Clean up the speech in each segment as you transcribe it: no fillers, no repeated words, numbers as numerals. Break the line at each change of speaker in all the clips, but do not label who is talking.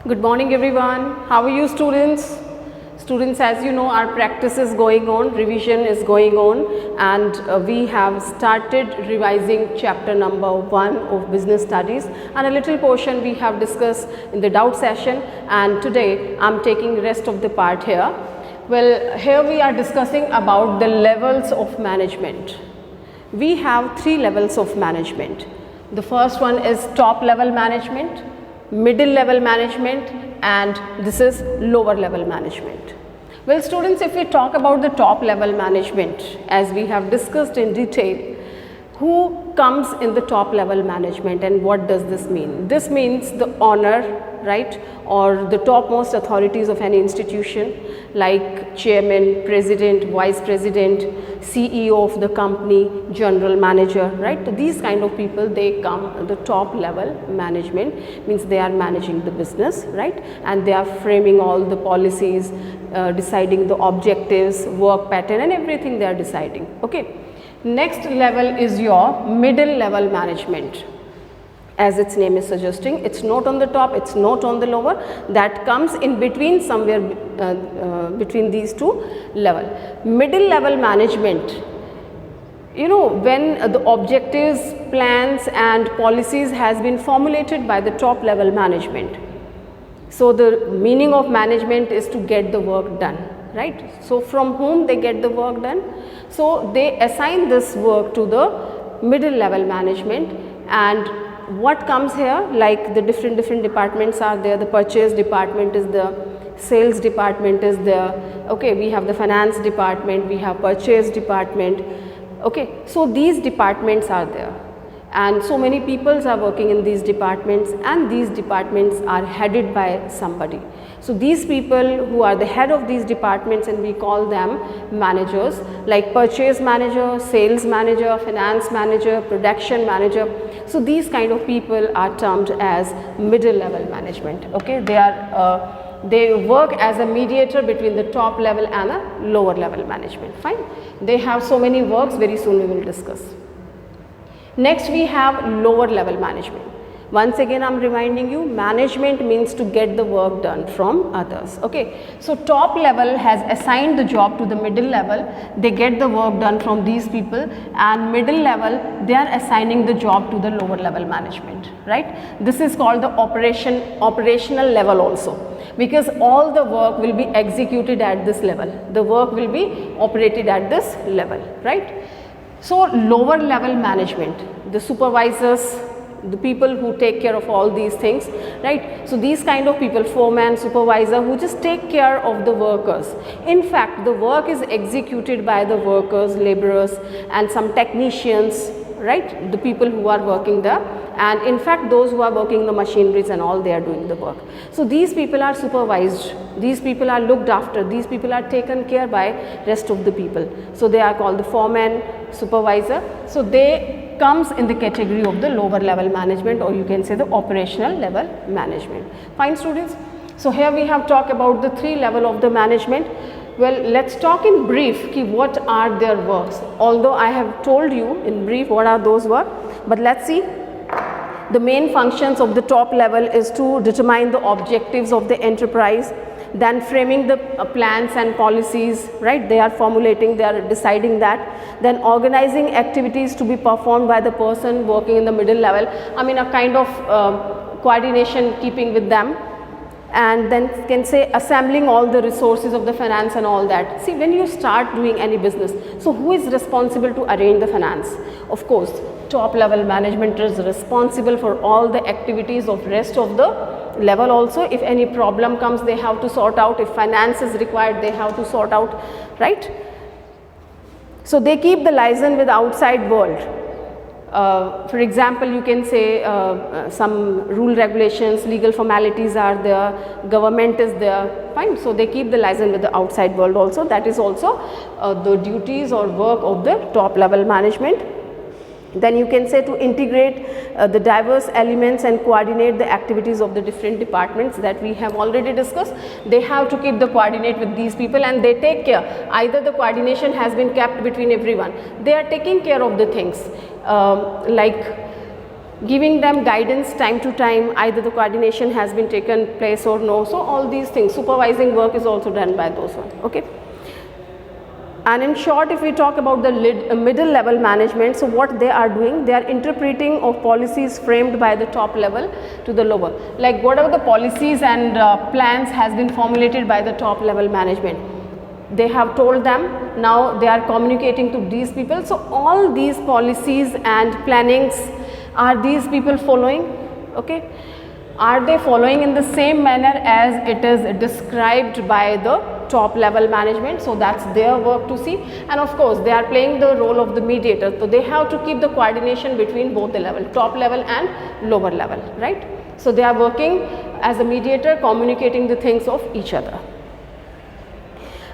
Good morning everyone. How are you students? Students, as you know, our practice is going on, revision is going on, and we have started revising chapter number 1 of business studies, and a little portion we have discussed in the doubt session, and today I am taking rest of the part here. Well, here we are discussing about the levels of management. We have 3 levels of management. The first one is top level management, middle level management, and this is lower level management. Well students, if we talk about the top level management, as we have discussed in detail, who comes in the top level management and what does this mean? This means the owner, right, or the topmost authorities of any institution like chairman, president, vice president, CEO of the company, general manager, right. These kind of people, they come the top level management, means they are managing the business, right, and they are framing all the policies, deciding the objectives, work pattern and everything they are deciding. Okay. Next level is your middle level management. As its name is suggesting, it's not on the top, it's not on the lower, that comes in between, somewhere between these two level. Middle level management, you know, when the objectives, plans and policies has been formulated by the top level management. So the meaning of management is to get the work done, right. So from whom they get the work done? So they assign this work to the middle level management, and what comes here, like the different departments are there. The purchase department is there, sales department is there, okay, we have the finance department, we have purchase department, okay. So these departments are there, and so many people are working in these departments, and these departments are headed by somebody. So these people who are the head of these departments, and we call them managers, like purchase manager, sales manager, finance manager, production manager. So these kind of people are termed as middle level management. Okay, they work as a mediator between the top level and a lower level management. Fine, they have so many works, very soon we will discuss. Next we have lower level management. Once again I am reminding you, management means to get the work done from others. Okay, so top level has assigned the job to the middle level, they get the work done from these people, and middle level they are assigning the job to the lower level management, right. This is called the operational level also, because all the work will be executed at this level, the work will be operated at this level, right. So lower level management, the supervisors, the people who take care of all these things, right. So these kind of people, foreman, supervisor, who just take care of the workers. In fact, the work is executed by the workers, laborers and some technicians, right, the people who are working there, and in fact those who are working the machineries and all, they are doing the work. So these people are supervised, these people are looked after, these people are taken care by rest of the people. So they are called the foreman, supervisor. So they comes in the category of the lower level management, or you can say the operational level management. Fine students. So here we have talked about the 3 level of the management. Well, let's talk in brief ki what are their works. Although I have told you in brief what are those work, but let's see. The main functions of the top level is to determine the objectives of the enterprise, then framing the plans and policies, right, they are formulating, they are deciding that, then organizing activities to be performed by the person working in the middle level, I mean a kind of coordination keeping with them, and then can say assembling all the resources of the finance and all that. See, when you start doing any business, so who is responsible to arrange the finance? Of course, top level management is responsible for all the activities of rest of the level also. If any problem comes, they have to sort out. If finance is required, they have to sort out, right. So they keep the liaison with outside world. For example, you can say some rule, regulations, legal formalities are there, government is there, fine. So they keep the liaison with the outside world also. That is also the duties or work of the top level management. Then you can say to integrate the diverse elements and coordinate the activities of the different departments that we have already discussed. They have to keep the coordinate with these people, and they take care. Either the coordination has been kept between everyone, they are taking care of the things like giving them guidance time to time, either the coordination has been taken place or no. So all these things, supervising work is also done by those ones. Okay. And in short, if we talk about the middle level management, so what they are doing, they are interpreting of policies framed by the top level to the lower. Like whatever the policies and plans has been formulated by the top level management, they have told them, now they are communicating to these people. So all these policies and plannings, are these people following? Okay. Are they following in the same manner as it is described by the top level management? So that's their work to see. And of course they are playing the role of the mediator, so they have to keep the coordination between both the level, top level and lower level, right? So they are working as a mediator, communicating the things of each other.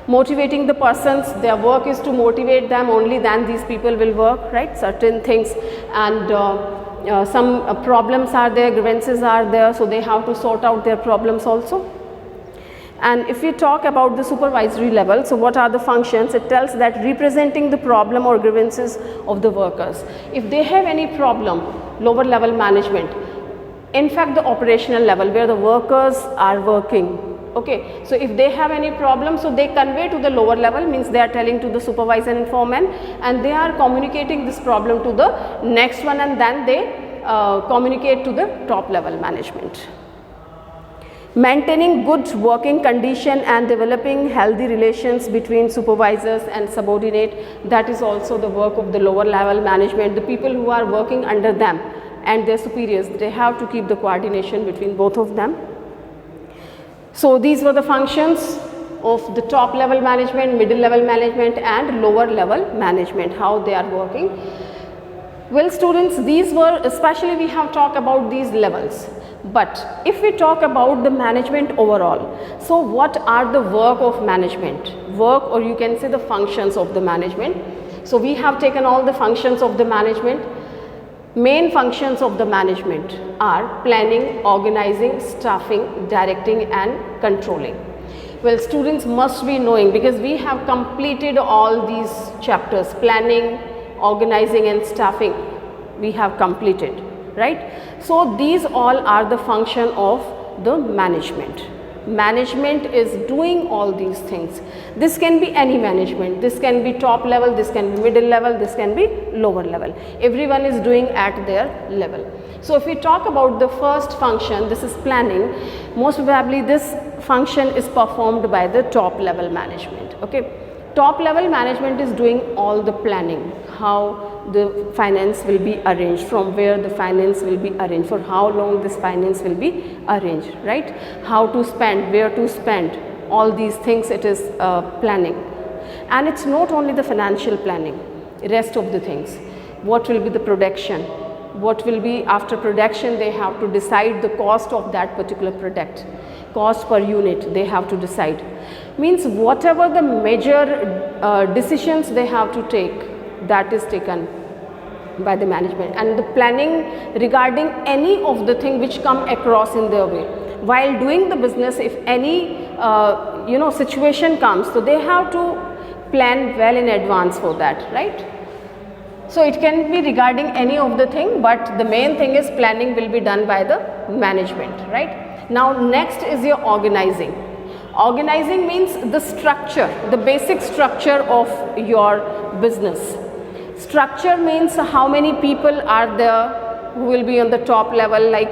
Motivating the persons, their work is to motivate them, only then these people will work, right? Certain things, and some problems are there, grievances are there, so they have to sort out their problems also. And if we talk about the supervisory level, so what are the functions? It tells that representing the problem or grievances of the workers. If they have any problem, lower level management, in fact the operational level where the workers are working, okay, so if they have any problem, so they convey to the lower level, means they are telling to the supervisor and foreman, and they are communicating this problem to the next one, and then they communicate to the top level management. Maintaining good working condition and developing healthy relations between supervisors and subordinate, that is also the work of the lower level management. The people who are working under them and their superiors, they have to keep the coordination between both of them. So these were the functions of the top level management, middle level management and lower level management, how they are working. Well students, these were, especially we have talked about these levels. But if we talk about the management overall, so what are the work of management? Work, or you can say the functions of the management. So we have taken all the functions of the management. Main functions of the management are planning, organizing, staffing, directing and controlling. Well, students must be knowing, because we have completed all these chapters, planning, organizing and staffing, we have completed, right? So these all are the function of the management. Management is doing all these things. This can be any management, this can be top level, this can be middle level, this can be lower level. Everyone is doing at their level. So if we talk about the first function, this is planning, most probably this function is performed by the top level management. Okay, top level management is doing all the planning, how the finance will be arranged, from where the finance will be arranged, for how long this finance will be arranged, right? How to spend, where to spend, all these things it is planning. And it's not only the financial planning, rest of the things. What will be the production? What will be after production? They have to decide the cost of that particular product. Cost per unit they have to decide. Means whatever the major decisions they have to take, that is taken by the management. And the planning regarding any of the thing which come across in their way. While doing the business, if any situation comes, so they have to plan well in advance for that, right? So it can be regarding any of the thing, but the main thing is planning will be done by the management, right? Now next is your organizing. Organizing means the structure, the basic structure of your business. Structure means how many people are there who will be on the top level, like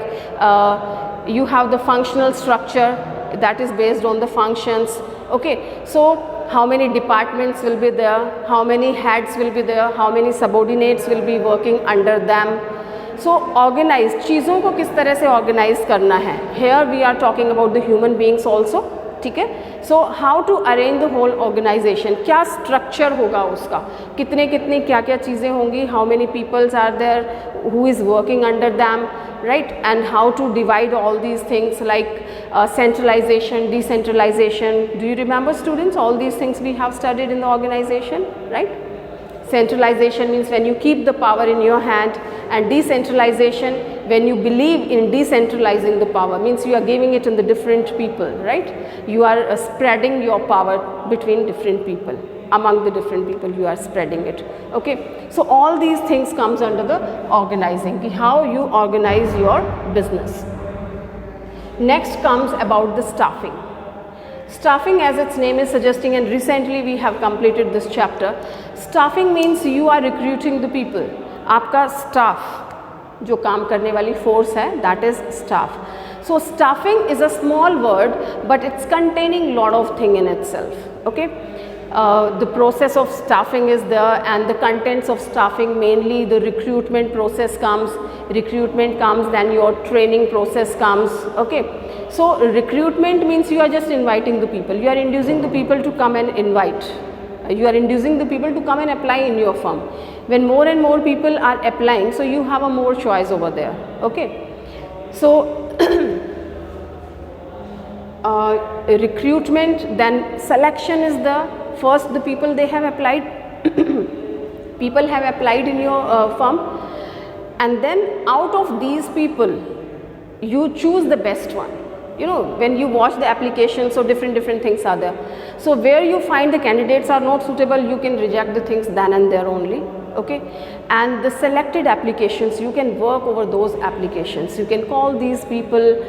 you have the functional structure that is based on the functions. Okay, so how many departments will be there, how many heads will be there, how many subordinates will be working under them. So organize, चीज़ों को किस तरह से organize करना है. Here we are talking about the human beings also. ठीक है. So how to arrange the whole organization, क्या structure होगा उसका, कितने कितनी क्या क्या चीज़ें होंगी, how many peoples are there, who is working under them, right? And how to divide all these things like centralization, decentralization. Do you remember students, all these things we have studied in the organization, right? Centralization means when you keep the power in your hand, and decentralization when you believe in decentralizing the power, means you are giving it in the different people, right? You are spreading your power between different people. among the different people you are spreading it. Okay, so all these things comes under the organizing, how you organize your business. Next comes about the staffing. Staffing, as its name is suggesting, and recently we have completed this chapter. Staffing means you are recruiting the people. आपका staff जो काम करने वाली force है, that is staff. So staffing is a small word, but it's containing lot of thing in itself. Okay, the process of staffing is there, and the contents of staffing, mainly the recruitment process comes. Then your training process comes. Okay, so recruitment means you are just inviting the people. You are inducing the people to come and invite. You are inducing the people to come and apply in your firm. When more and more people are applying, so you have a more choice over there. Okay, so recruitment, then selection is the first. The people they have applied, people have applied in your firm, and then out of these people you choose the best one. You know, when you watch the application, so different things are there. So where you find the candidates are not suitable, you can reject the things then and there only. Okay, and the selected applications, you can work over those applications. You can call these people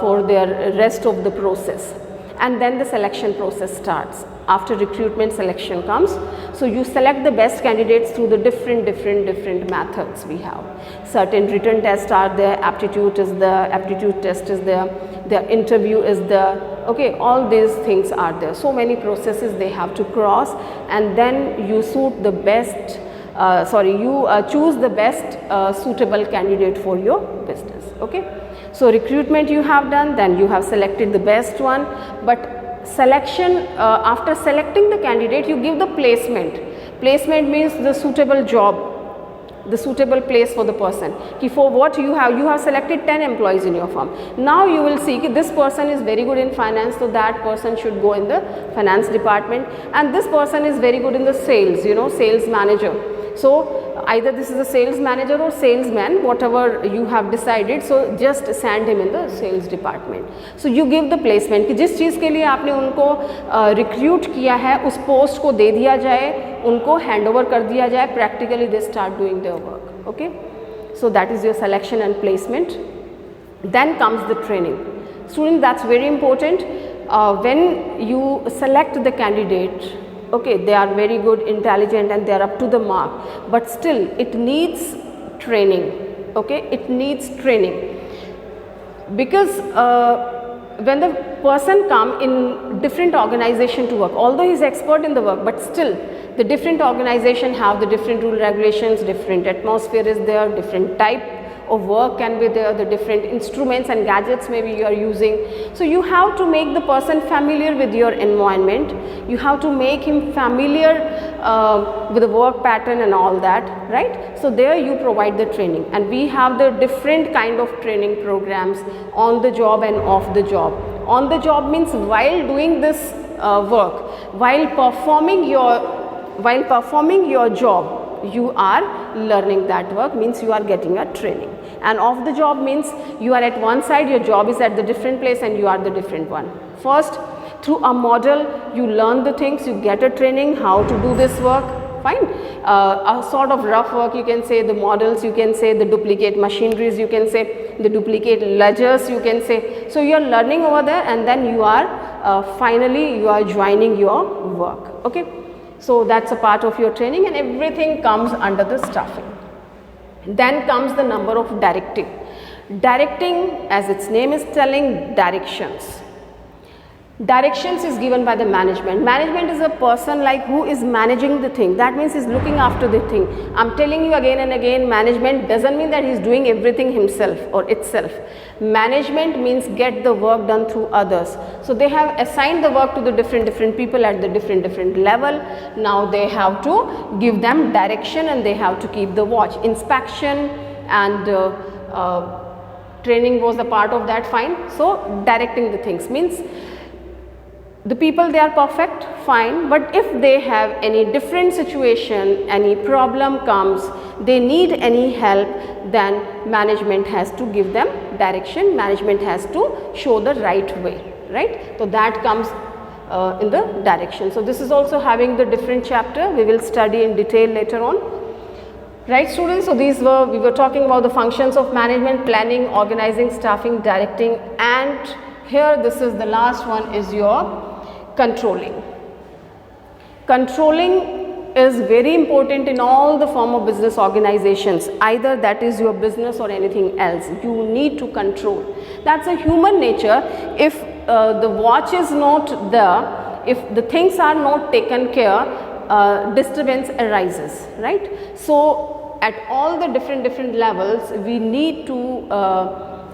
for their rest of the process, and then the selection process starts. After recruitment, selection comes. So you select the best candidates through the different methods we have. Certain written tests are there, aptitude is there, aptitude test is there, their interview is there. Okay, all these things are there. So many processes they have to cross, and then you choose the best suitable candidate for your business. Okay, so recruitment you have done, then you have selected the best one, but selection, after selecting the candidate, you give the placement. Placement means the suitable job, the suitable place for the person. For what you have selected 10 employees in your firm. Now you will see that this person is very good in finance, so that person should go in the finance department, and this person is very good in the sales, you know, sales manager. So either this is a sales manager or salesman, whatever you have decided, so just send him in the sales department. So you give the placement कि जिस चीज़ के लिए आपने उनको recruit किया है, उस post को दे दिया जाए, उनको हैंड ओवर कर दिया जाए, practically they start doing their work. Okay, so that is your selection and placement. Then comes the training. Student, that's very important. When you select the candidate, okay, they are very good, intelligent, and they are up to the mark, but still it needs training. Okay, it needs training, because when the person come in different organization to work, although he is expert in the work, but still the different organization have the different rule regulations, different atmosphere is there, different type of work can be there, the different instruments and gadgets maybe you are using. So you have to make the person familiar with your environment, you have to make him familiar with the work pattern and all that, right? So there you provide the training, and we have the different kind of training programs, on the job and off the job. On the job means while doing this work, while performing your job, you are learning that work, means you are getting a training. And off the job means you are at one side, your job is at the different place, and you are the different one. First, through a model, you learn the things, you get a training how to do this work, fine. A sort of rough work, you can say the models, you can say the duplicate machineries, you can say the duplicate ledgers, you can say. So you are learning over there, and then you are finally you are joining your work. Okay, so that's a part of your training, and everything comes under the staffing. Then comes the number of directing. Directing, as its name is telling, directions. Directions is given by the management. Management is a person like who is managing the thing. That means he's looking after the thing. I'm telling you again and again, management doesn't mean that he's doing everything himself or itself. Management means get the work done through others. So they have assigned the work to the different people at the different level. Now they have to give them direction, and they have to keep the watch. Inspection and training was a part of that, fine. So directing the things means the people, they are perfect, fine, but if they have any different situation, any problem comes, they need any help, then management has to give them direction, management has to show the right way, right? So that comes in the direction. So this is also having the different chapter, we will study in detail later on. Right students, so we were talking about the functions of management: planning, organizing, staffing, directing, and here this is the last one, is your controlling. Controlling is very important in all the form of business organizations, either that is your business or anything else. You need to control. That's a human nature. If the watch is not there, if the things are not taken care, disturbance arises, right? So at all the different levels, we need to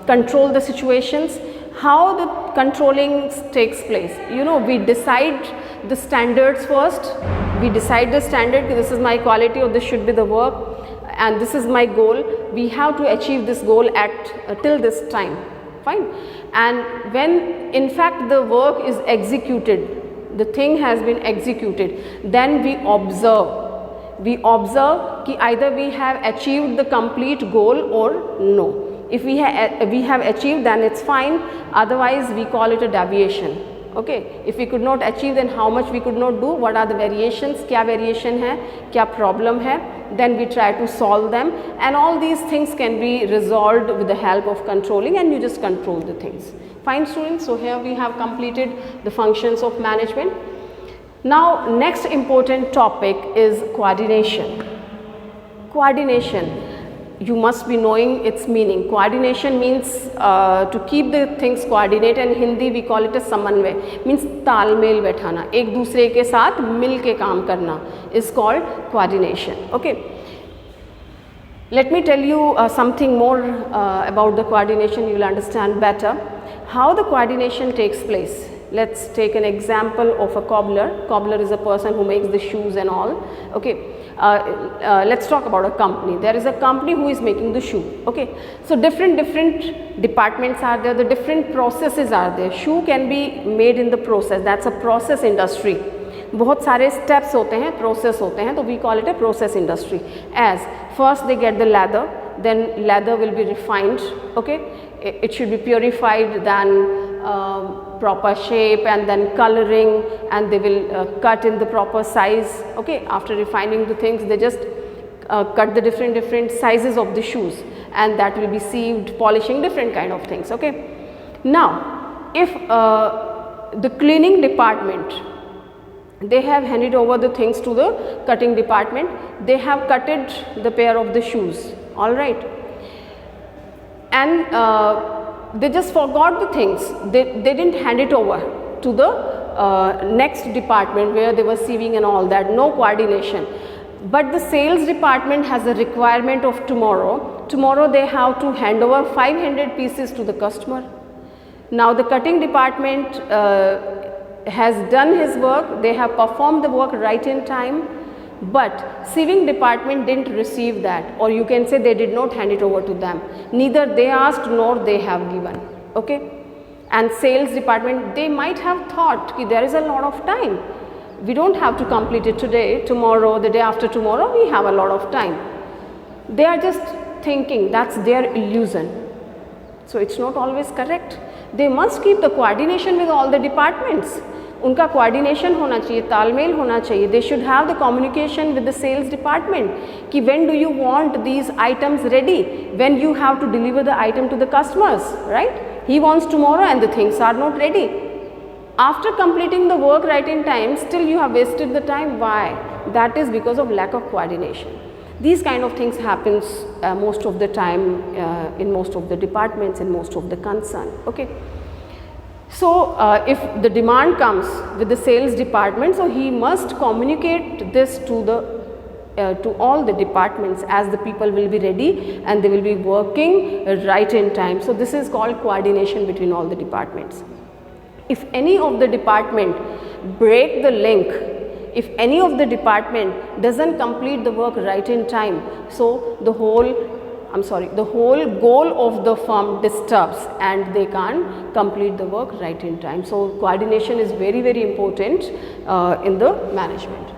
control the situations. How the controlling takes place, you know, we decide the standards first. We decide the standard, this is my quality or this should be the work and this is my goal. We have to achieve this goal at till this time, fine. And when in fact the work is executed, the thing has been executed, then we observe. We observe ki either we have achieved the complete goal or no. If we have achieved, then it's fine, otherwise we call it a deviation. Okay, if we could not achieve, then how much we could not do, what are the variations, kya variation hai, kya problem hai, then we try to solve them, and all these things can be resolved with the help of controlling, and you just control the things. Fine students, so here we have completed the functions of management. Now next important topic is coordination. Coordination. You must be knowing its meaning. Coordination means to keep the things coordinated. In Hindi we call it a samanvay, means तालमेल बैठाना, एक दूसरे के साथ मिल के काम करना is called coordination. Okay, let me tell you something more about the coordination. You will understand better how the coordination takes place. Let's take an example of a cobbler. Cobbler is a person who makes the shoes and all. Okay. Let's talk about a company. There is a company who is making the shoe. Okay, so different departments are there, the different processes are there. Shoe can be made in the process, that's a process industry. बहुत सारे steps होते हैं, process होते हैं, तो we call it a process industry. As first they get the leather, then leather will be refined. Okay, it should be purified, then proper shape, and then coloring, and they will cut in the proper size. Okay, after refining the things, they just cut the different sizes of the shoes, and that will be sieved, polishing, different kind of things. Okay, now if the cleaning department, they have handed over the things to the cutting department, they have cutted the pair of the shoes, all right, and they just forgot the things, they didn't hand it over to the next department where they were sieving and all that, no coordination. But the sales department has a requirement of tomorrow they have to hand over 500 pieces to the customer. Now the cutting department has done his work, they have performed the work right in time, but sieving department didn't receive that, or you can say they did not hand it over to them, neither they asked nor they have given. Okay, and sales department, they might have thought ki there is a lot of time, we don't have to complete it today, tomorrow, the day after tomorrow, we have a lot of time. They are just thinking, that's their illusion. So it's not always correct. They must keep the coordination with all the departments. उनका coordination होना चाहिए, तालमेल होना चाहिए. They should have the communication with the sales department कि when do you want these items ready, when you have to deliver the item to the customers, right? He wants tomorrow and the things are not ready. After completing the work right in time, still you have wasted the time. Why? That is because of lack of coordination. These kind of things happens most of the time in most of the departments, in most of the concern. Okay. So if the demand comes with the sales department, so he must communicate this to the to all the departments, as the people will be ready and they will be working right in time. So this is called coordination between all the departments. If any of the department break the link, if any of the department doesn't complete the work right in time, so the whole goal of the firm disturbs and they can't complete the work right in time. So coordination is very, very important in the management.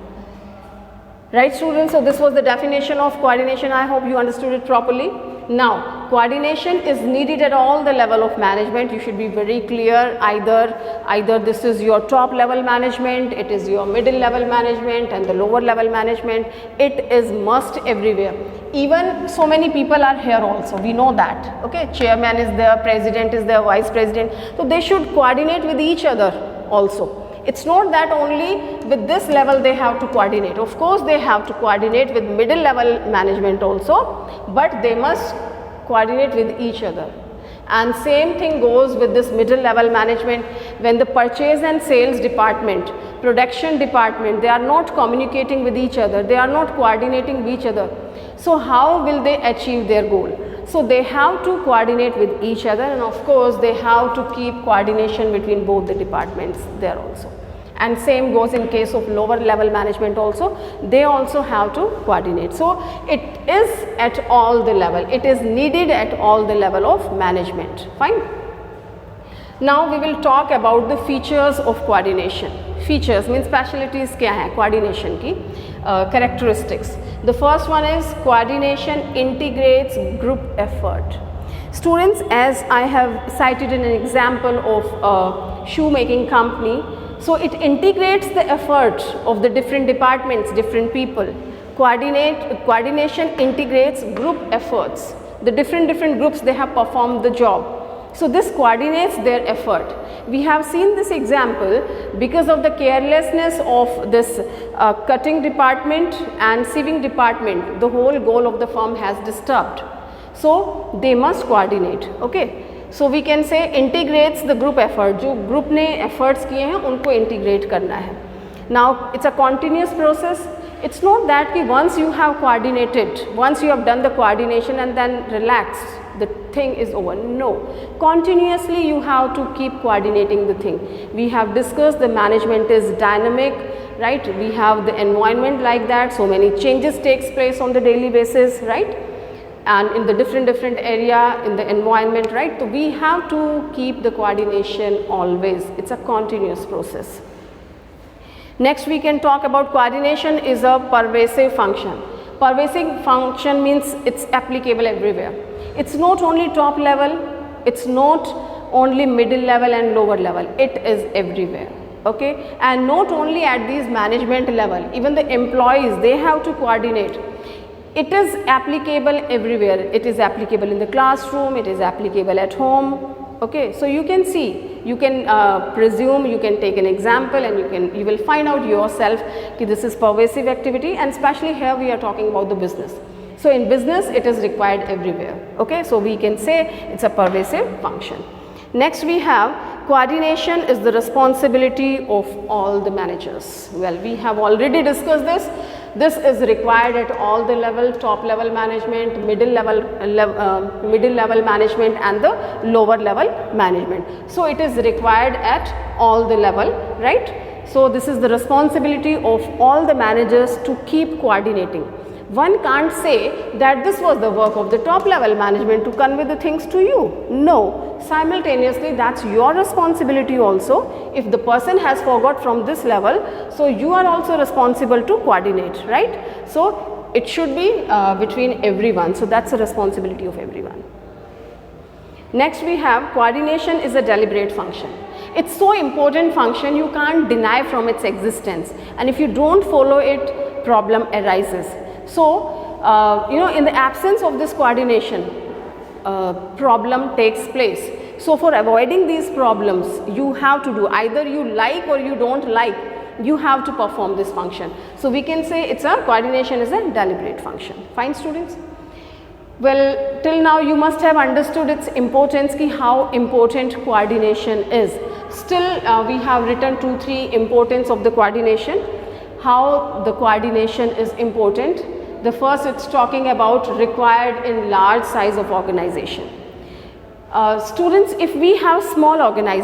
Right students, so this was the definition of coordination. I hope you understood it properly. Now coordination is needed at all the level of management. You should be very clear, either this is your top level management, it is your middle level management and the lower level management. It is must everywhere. Even so many people are here also, we know that, okay, chairman is there, president is there, vice president, so they should coordinate with each other also. It's not that only with this level they have to coordinate. Of course they have to coordinate with middle level management also, but they must coordinate with each other. And same thing goes with this middle level management. When the purchase and sales department, production department, they are not communicating with each other, they are not coordinating with each other, so how will they achieve their goal? So they have to coordinate with each other, and of course they have to keep coordination between both the departments there also. And same goes in case of lower level management also, they also have to coordinate. So it is at all the level, it is needed at all the level of management. Fine. Now we will talk about the features of coordination. Features means specialties क्या है coordination की, characteristics. The first one is coordination integrates group effort. Students, as I have cited in an example of a shoemaking company, so it integrates the effort of the different departments, different people. Coordination integrates group efforts. The different groups, they have performed the job. So this coordinates their effort. We have seen this example because of the carelessness of this cutting department and sieving department, the whole goal of the firm has disturbed. So they must coordinate. Okay. So we can say integrates the group effort. जो group ने efforts किए हैं उनको integrate करना है. Now it's a continuous process. It's not that कि once you have coordinated, once you have done the coordination and then relax, the thing is over. No, continuously you have to keep coordinating the thing. We have discussed the management is dynamic, right? We have the environment like that, so many changes takes place on the daily basis, right? And in the different area in the environment, right? So we have to keep the coordination always. It's a continuous process. Next we can talk about coordination is a pervasive function. Pervasive function means it's applicable everywhere. It's not only top level, it's not only middle level and lower level, it is everywhere. Okay, and not only at these management level, even the employees, they have to coordinate. It is applicable everywhere. It is applicable in the classroom, it is applicable at home. Okay, so you can see, you can presume, you can take an example and you will find out yourself that this is pervasive activity, and especially here we are talking about the business. So in business it is required everywhere. Okay, so we can say it's a pervasive function. Next we have coordination is the responsibility of all the managers. Well, we have already discussed this. This is required at all the level, top level management, middle level management and the lower level management. So it is required at all the level, right? So this is the responsibility of all the managers to keep coordinating. One can't say that this was the work of the top level management to convey the things to you. No, simultaneously that's your responsibility also. If the person has forgot from this level, so you are also responsible to coordinate, right? So it should be between everyone. So that's a responsibility of everyone. Next we have coordination is a deliberate function. It's so important function, you can't deny from its existence, and if you don't follow it, problem arises. So, in the absence of this coordination, problem takes place. So, for avoiding these problems, you have to do either you like or you don't like, you have to perform this function. So, we can say it's a coordination is a deliberate function. Fine, students? Well, till now you must have understood its importance, ki how important coordination is. Still, we have written 2-3 importance of the coordination, how the coordination is important. The first, it's talking about required in large size of organization. Students, if we have small organization,